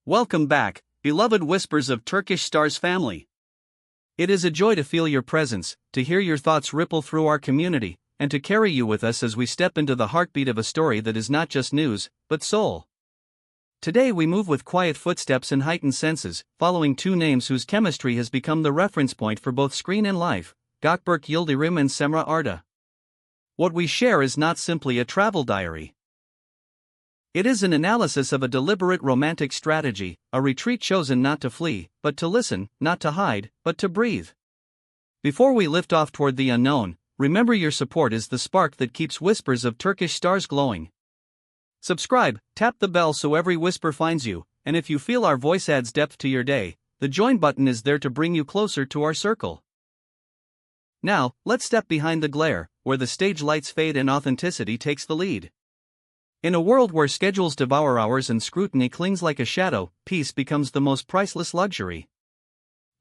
Welcome back, beloved Whispers of Turkish Stars family. It is a joy to feel your presence, to hear your thoughts ripple through our community, and to carry you with us as we step into the heartbeat of a story that is not just news, but soul. Today we move with quiet footsteps and heightened senses, following two names whose chemistry has become the reference point for both screen and life, Gökberk Yıldırım and Cemre Arda. What we share is not simply a travel diary. It is an analysis of a deliberate romantic strategy, a retreat chosen not to flee, but to listen, not to hide, but to breathe. Before we lift off toward the unknown, remember your support is the spark that keeps Whispers of Turkish Stars glowing. Subscribe, tap the bell so every whisper finds you, and if you feel our voice adds depth to your day, the join button is there to bring you closer to our circle. Now, let's step behind the glare, where the stage lights fade and authenticity takes the lead. In a world where schedules devour hours and scrutiny clings like a shadow, peace becomes the most priceless luxury.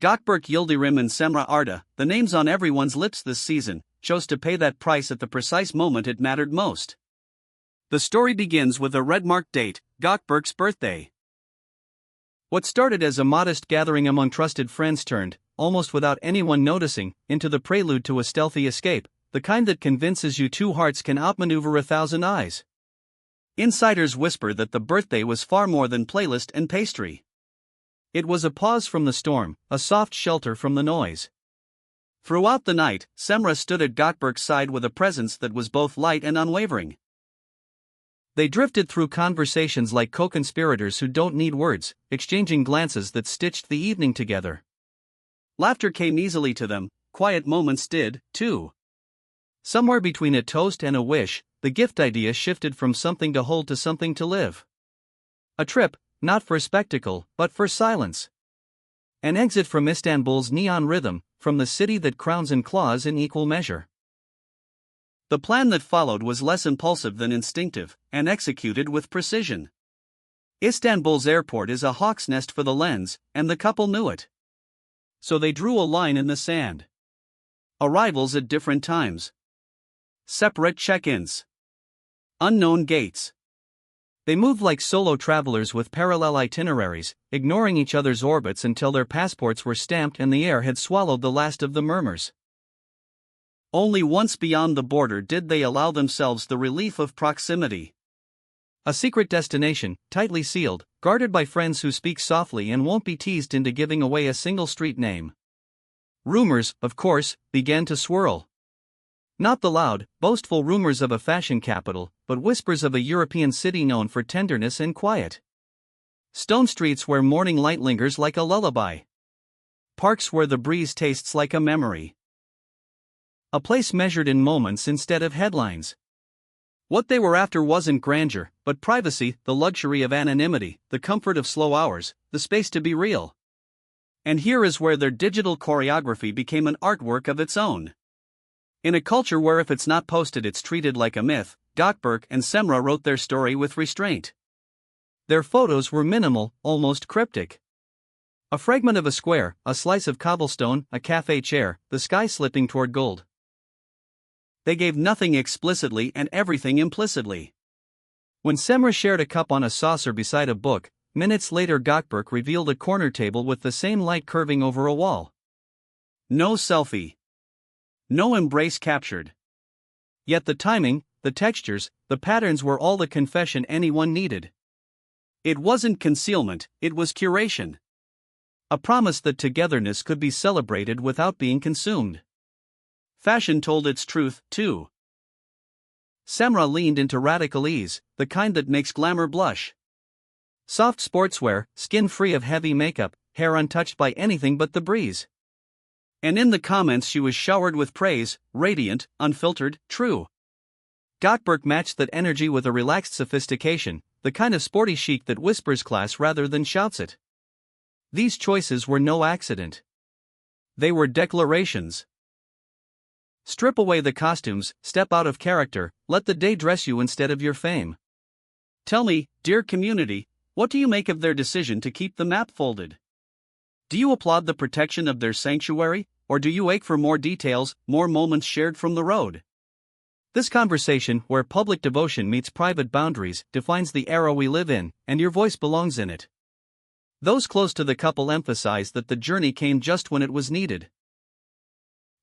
Gökberk Yıldırım and Cemre Arda, the names on everyone's lips this season, chose to pay that price at the precise moment it mattered most. The story begins with a red-marked date, Gökberk's birthday. What started as a modest gathering among trusted friends turned, almost without anyone noticing, into the prelude to a stealthy escape, the kind that convinces you two hearts can outmaneuver 1,000 eyes. Insiders whisper that the birthday was far more than playlist and pastry. It was a pause from the storm, a soft shelter from the noise. Throughout the night, Cemre stood at Gökberk's side with a presence that was both light and unwavering. They drifted through conversations like co-conspirators who don't need words, exchanging glances that stitched the evening together. Laughter came easily to them, quiet moments did, too. Somewhere between a toast and a wish, the gift idea shifted from something to hold to something to live. A trip, not for spectacle, but for silence. An exit from Istanbul's neon rhythm, from the city that crowns and claws in equal measure. The plan that followed was less impulsive than instinctive, and executed with precision. Istanbul's airport is a hawk's nest for the lens, and the couple knew it. So they drew a line in the sand. Arrivals at different times. Separate check-ins. Unknown gates. They moved like solo travelers with parallel itineraries, ignoring each other's orbits until their passports were stamped and the air had swallowed the last of the murmurs. Only once beyond the border did they allow themselves the relief of proximity. A secret destination, tightly sealed, guarded by friends who speak softly and won't be teased into giving away a single street name. Rumors, of course, began to swirl. Not the loud, boastful rumors of a fashion capital, but whispers of a European city known for tenderness and quiet. Stone streets where morning light lingers like a lullaby. Parks where the breeze tastes like a memory. A place measured in moments instead of headlines. What they were after wasn't grandeur, but privacy, the luxury of anonymity, the comfort of slow hours, the space to be real. And here is where their digital choreography became an artwork of its own. In a culture where if it's not posted it's treated like a myth, Gökberk and Cemre wrote their story with restraint. Their photos were minimal, almost cryptic. A fragment of a square, a slice of cobblestone, a cafe chair, the sky slipping toward gold. They gave nothing explicitly and everything implicitly. When Cemre shared a cup on a saucer beside a book, minutes later Gökberk revealed a corner table with the same light curving over a wall. No selfie. No embrace captured. Yet the timing, the textures, the patterns were all the confession anyone needed. It wasn't concealment, it was curation. A promise that togetherness could be celebrated without being consumed. Fashion told its truth, too. Cemre leaned into radical ease, the kind that makes glamour blush. Soft sportswear, skin free of heavy makeup, hair untouched by anything but the breeze. And in the comments she was showered with praise, radiant, unfiltered, true. Gökberk matched that energy with a relaxed sophistication, the kind of sporty chic that whispers class rather than shouts it. These choices were no accident. They were declarations. Strip away the costumes, step out of character, let the day dress you instead of your fame. Tell me, dear community, what do you make of their decision to keep the map folded? Do you applaud the protection of their sanctuary, or do you ache for more details, more moments shared from the road? This conversation, where public devotion meets private boundaries, defines the era we live in, and your voice belongs in it. Those close to the couple emphasized that the journey came just when it was needed.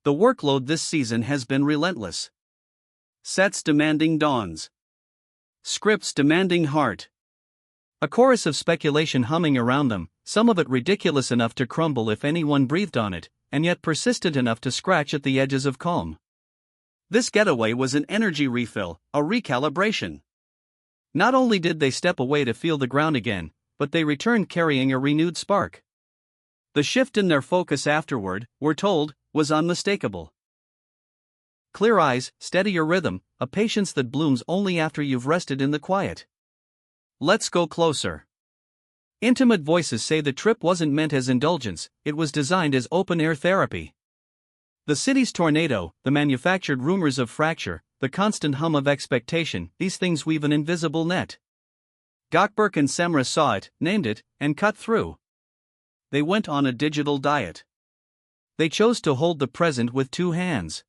The workload this season has been relentless. Sets demanding dawns. Scripts demanding heart. A chorus of speculation humming around them, some of it ridiculous enough to crumble if anyone breathed on it, and yet persistent enough to scratch at the edges of calm. This getaway was an energy refill, a recalibration. Not only did they step away to feel the ground again, but they returned carrying a renewed spark. The shift in their focus afterward, we're told, was unmistakable. Clear eyes, steadier rhythm, a patience that blooms only after you've rested in the quiet. Let's go closer. Intimate voices say the trip wasn't meant as indulgence, it was designed as open-air therapy. The city's tornado, the manufactured rumors of fracture, the constant hum of expectation, these things weave an invisible net. Gökberk and Cemre saw it, named it, and cut through. They went on a digital diet. They chose to hold the present with two hands.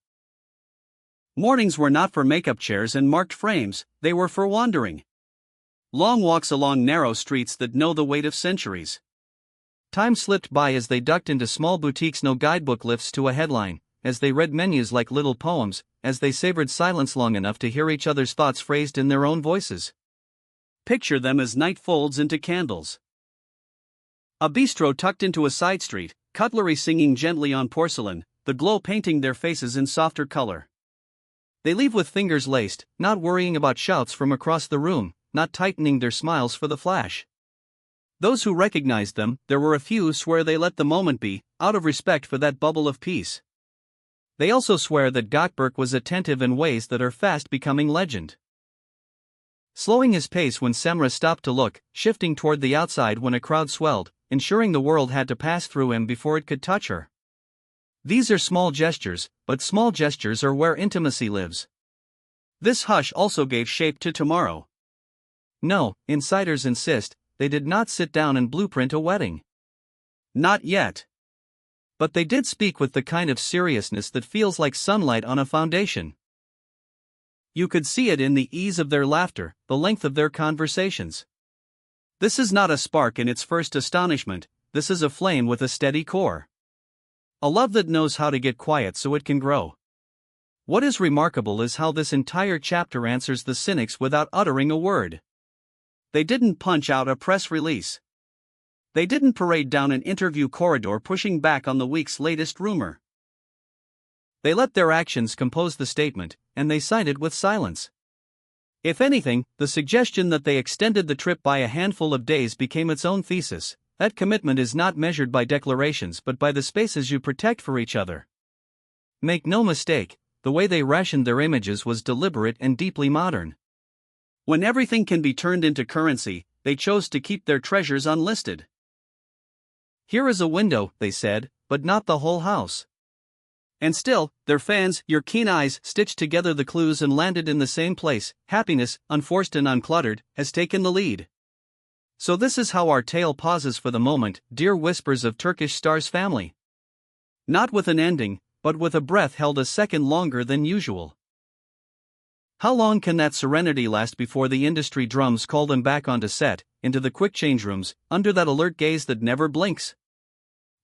Mornings were not for makeup chairs and marked frames, they were for wandering. Long walks along narrow streets that know the weight of centuries. Time slipped by as they ducked into small boutiques, no guidebook lifts to a headline, as they read menus like little poems, as they savored silence long enough to hear each other's thoughts phrased in their own voices. Picture them as night folds into candles. A bistro tucked into a side street, cutlery singing gently on porcelain, the glow painting their faces in softer color. They leave with fingers laced, not worrying about shouts from across the room, not tightening their smiles for the flash. Those who recognized them, there were a few, swear they let the moment be, out of respect for that bubble of peace. They also swear that Gökberk was attentive in ways that are fast becoming legend. Slowing his pace when Cemre stopped to look, shifting toward the outside when a crowd swelled, ensuring the world had to pass through him before it could touch her. These are small gestures, but small gestures are where intimacy lives. This hush also gave shape to tomorrow. No, insiders insist, they did not sit down and blueprint a wedding. Not yet. But they did speak with the kind of seriousness that feels like sunlight on a foundation. You could see it in the ease of their laughter, the length of their conversations. This is not a spark in its first astonishment, this is a flame with a steady core. A love that knows how to get quiet so it can grow. What is remarkable is how this entire chapter answers the cynics without uttering a word. They didn't punch out a press release. They didn't parade down an interview corridor pushing back on the week's latest rumor. They let their actions compose the statement, and they signed it with silence. If anything, the suggestion that they extended the trip by a handful of days became its own thesis. That commitment is not measured by declarations but by the spaces you protect for each other. Make no mistake, the way they rationed their images was deliberate and deeply modern. When everything can be turned into currency, they chose to keep their treasures unlisted. Here is a window, they said, but not the whole house. And still, their fans, your keen eyes, stitched together the clues and landed in the same place. Happiness, unforced and uncluttered, has taken the lead. So this is how our tale pauses for the moment, dear whispers of Turkish Star's family. Not with an ending, but with a breath held a second longer than usual. How long can that serenity last before the industry drums call them back onto set, into the quick change rooms, under that alert gaze that never blinks?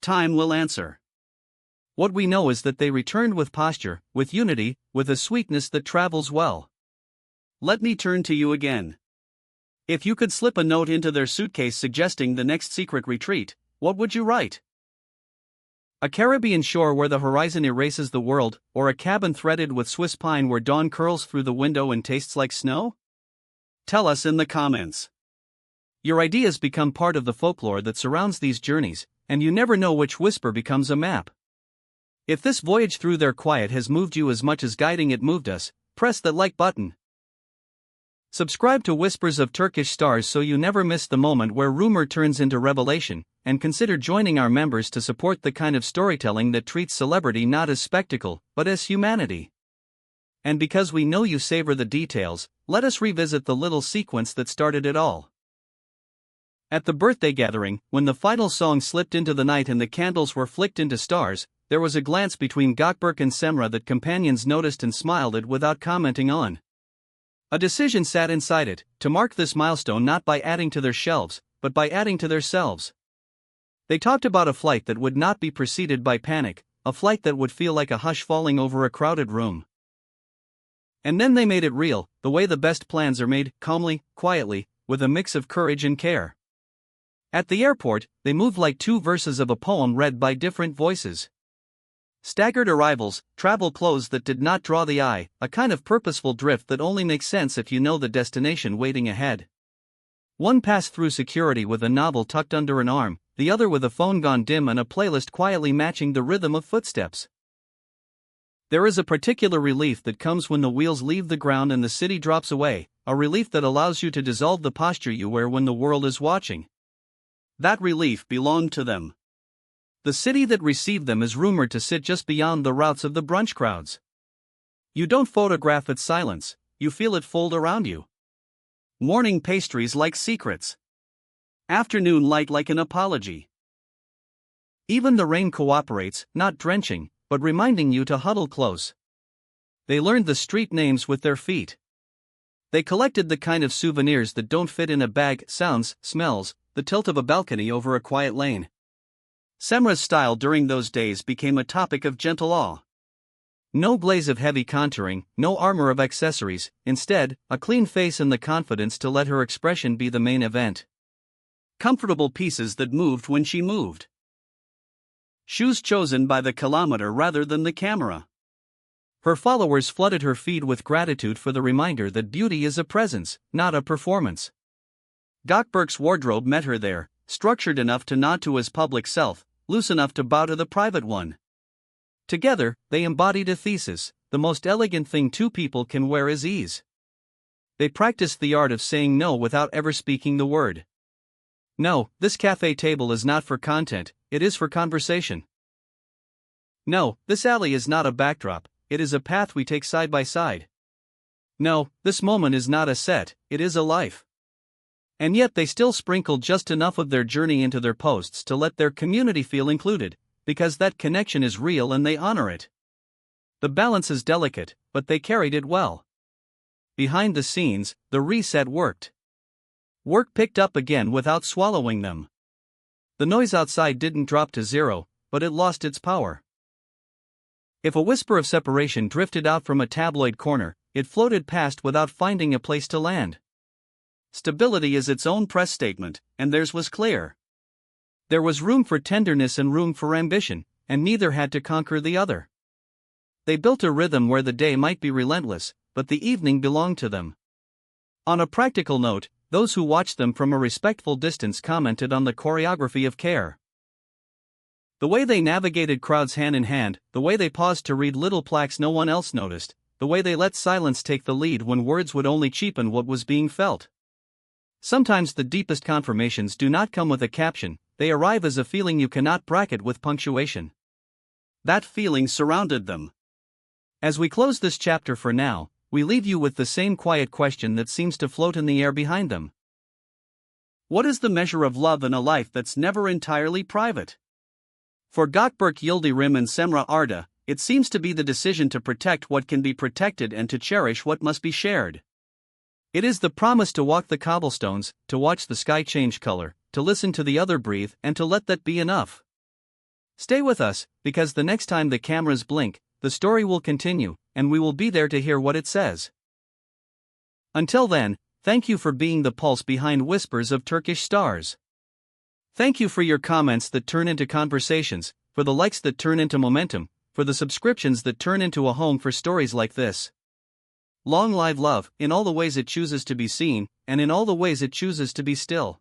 Time will answer. What we know is that they returned with posture, with unity, with a sweetness that travels well. Let me turn to you again. If you could slip a note into their suitcase suggesting the next secret retreat, what would you write? A Caribbean shore where the horizon erases the world, or a cabin threaded with Swiss pine where dawn curls through the window and tastes like snow? Tell us in the comments. Your ideas become part of the folklore that surrounds these journeys, and you never know which whisper becomes a map. If this voyage through their quiet has moved you as much as guiding it moved us, press that like button. Subscribe to Whispers of Turkish Stars so you never miss the moment where rumor turns into revelation, and consider joining our members to support the kind of storytelling that treats celebrity not as spectacle, but as humanity. And because we know you savor the details, let us revisit the little sequence that started it all. At the birthday gathering, when the final song slipped into the night and the candles were flicked into stars, there was a glance between Gökberk and Cemre that companions noticed and smiled at without commenting on. A decision sat inside it, to mark this milestone not by adding to their shelves, but by adding to their selves. They talked about a flight that would not be preceded by panic, a flight that would feel like a hush falling over a crowded room. And then they made it real, the way the best plans are made, calmly, quietly, with a mix of courage and care. At the airport, they moved like two verses of a poem read by different voices. Staggered arrivals, travel clothes that did not draw the eye, a kind of purposeful drift that only makes sense if you know the destination waiting ahead. One passed through security with a novel tucked under an arm, the other with a phone gone dim and a playlist quietly matching the rhythm of footsteps. There is a particular relief that comes when the wheels leave the ground and the city drops away, a relief that allows you to dissolve the posture you wear when the world is watching. That relief belonged to them. The city that received them is rumored to sit just beyond the routes of the brunch crowds. You don't photograph its silence, you feel it fold around you. Morning pastries like secrets. Afternoon light like an apology. Even the rain cooperates, not drenching, but reminding you to huddle close. They learned the street names with their feet. They collected the kind of souvenirs that don't fit in a bag, sounds, smells, the tilt of a balcony over a quiet lane. Cemre's style during those days became a topic of gentle awe. No blaze of heavy contouring, no armor of accessories, instead, a clean face and the confidence to let her expression be the main event. Comfortable pieces that moved when she moved. Shoes chosen by the kilometer rather than the camera. Her followers flooded her feed with gratitude for the reminder that beauty is a presence, not a performance. Gökberk's wardrobe met her there, structured enough to nod to his public self, loose enough to bow to the private one. Together, they embodied a thesis: the most elegant thing two people can wear is ease. They practiced the art of saying no without ever speaking the word. No, this cafe table is not for content, it is for conversation. No, this alley is not a backdrop, it is a path we take side by side. No, this moment is not a set, it is a life. And yet they still sprinkled just enough of their journey into their posts to let their community feel included, because that connection is real and they honor it. The balance is delicate, but they carried it well. Behind the scenes, the reset worked. Work picked up again without swallowing them. The noise outside didn't drop to zero, but it lost its power. If a whisper of separation drifted out from a tabloid corner, it floated past without finding a place to land. Stability is its own press statement, and theirs was clear. There was room for tenderness and room for ambition, and neither had to conquer the other. They built a rhythm where the day might be relentless, but the evening belonged to them. On a practical note, those who watched them from a respectful distance commented on the choreography of care. The way they navigated crowds hand in hand, the way they paused to read little plaques no one else noticed, the way they let silence take the lead when words would only cheapen what was being felt. Sometimes the deepest confirmations do not come with a caption, they arrive as a feeling you cannot bracket with punctuation. That feeling surrounded them. As we close this chapter for now, we leave you with the same quiet question that seems to float in the air behind them. What is the measure of love in a life that's never entirely private? For Gökberk, Yıldırım and Cemre, Arda, it seems to be the decision to protect what can be protected and to cherish what must be shared. It is the promise to walk the cobblestones, to watch the sky change color, to listen to the other breathe, and to let that be enough. Stay with us, because the next time the cameras blink, the story will continue, and we will be there to hear what it says. Until then, thank you for being the pulse behind Whispers of Turkish Stars. Thank you for your comments that turn into conversations, for the likes that turn into momentum, for the subscriptions that turn into a home for stories like this. Long live love, in all the ways it chooses to be seen, and in all the ways it chooses to be still.